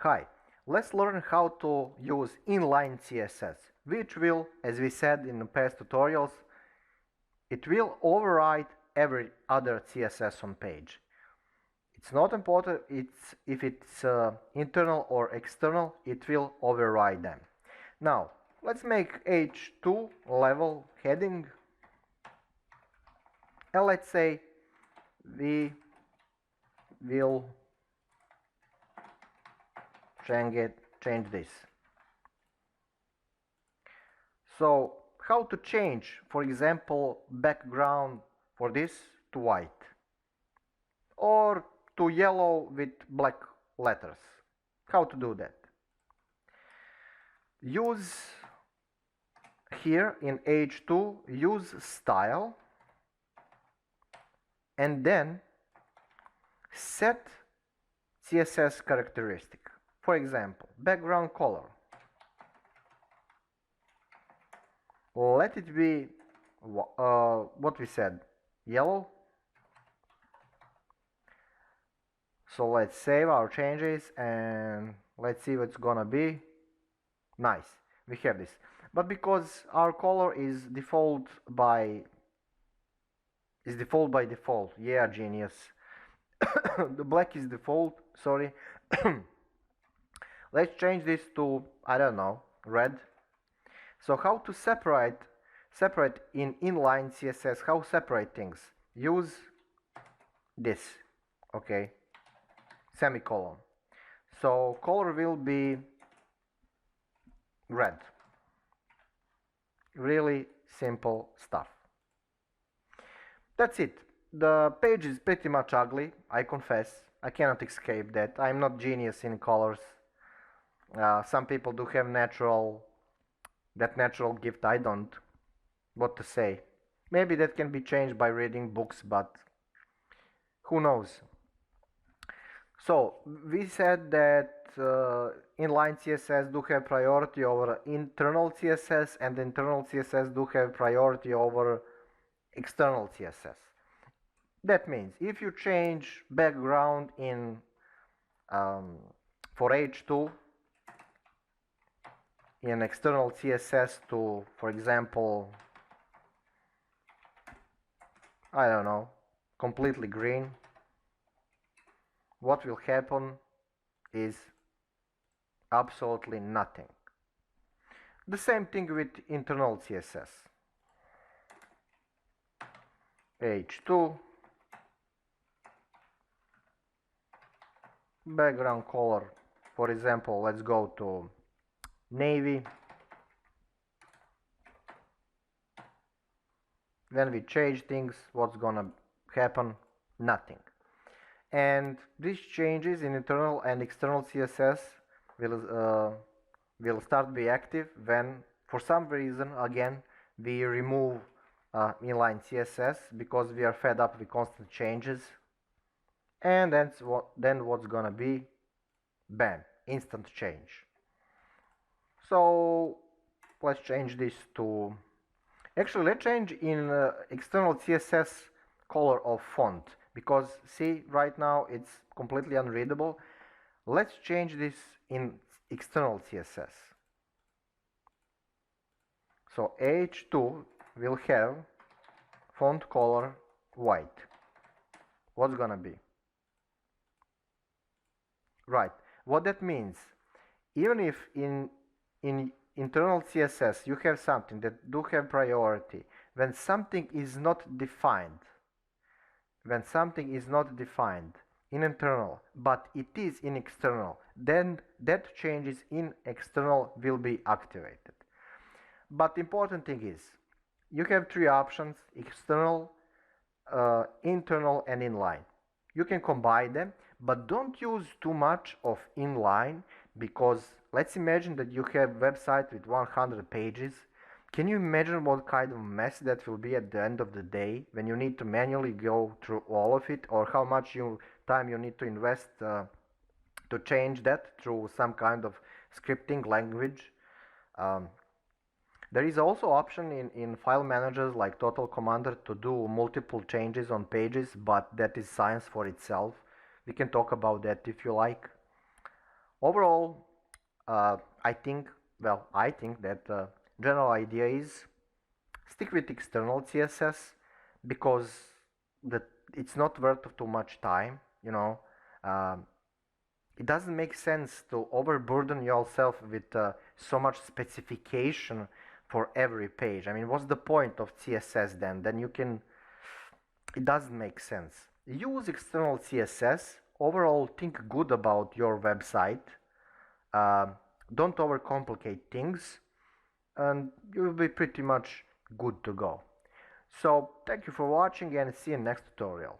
Hi, let's learn how to use inline CSS, which will, as we said in the past tutorials, it will override every other CSS on page. It's not important if it's internal or external, it will override them. Now, let's make H2 level heading, and let's say we will change this. So how to change, for example, background for this to white or to yellow with black letters? How to do that? Use here in H2, use style and then set CSS characteristic. For example, background color. Let it be what we said, yellow. So let's save our changes and let's see what's gonna be. Nice, we have this. But because our color is default by default, yeah, genius. The black is default, sorry. Let's change this to, I don't know, red. So how to separate in inline CSS, how separate things? Use this, okay, semicolon. So color will be red. Really simple stuff. That's it. The page is pretty much ugly, I confess. I cannot escape that. I'm not genius in colors. Some people do have that natural gift. I don't. What to say? Maybe that can be changed by reading books, but who knows? So we said that inline CSS do have priority over internal CSS, and internal CSS do have priority over external CSS. That means if you change background in for H2 in external CSS to, for example, I don't know, completely green, what will happen is absolutely nothing. The same thing with internal CSS. H2 background color, for example, let's go to navy. When we change things, what's gonna happen? Nothing. And these changes in internal and external CSS will start be active when, for some reason, again, we remove inline CSS because we are fed up with constant changes. And then what's gonna be? Bam, instant change. So let's change this to, actually let's change in external CSS color of font, because see, right now it's completely unreadable. Let's change this in external CSS. So H2 will have font color white. What's gonna be? Right, what that means, even if in internal CSS you have something that do have priority, when something is not defined in internal but it is in external, then that changes in external will be activated. But the important thing is you have three options: external, internal and inline. You can combine them, but don't use too much of inline, because let's imagine that you have a website with 100 pages. Can you imagine what kind of mess that will be at the end of the day when you need to manually go through all of it, or how much time you need to invest to change that through some kind of scripting language? There is also option in file managers like Total Commander to do multiple changes on pages, but that is science for itself. We can talk about that if you like. Overall, I think, well, I think that general idea is stick with external CSS because that it's not worth of too much time, you know. Um, it doesn't make sense to overburden yourself with so much specification for every page. I mean, what's the point of CSS then? Then you can, it doesn't make sense. Use external CSS. Overall, think good about your website. Uh, don't overcomplicate things, and you'll be pretty much good to go. So, thank you for watching and see you in next tutorial.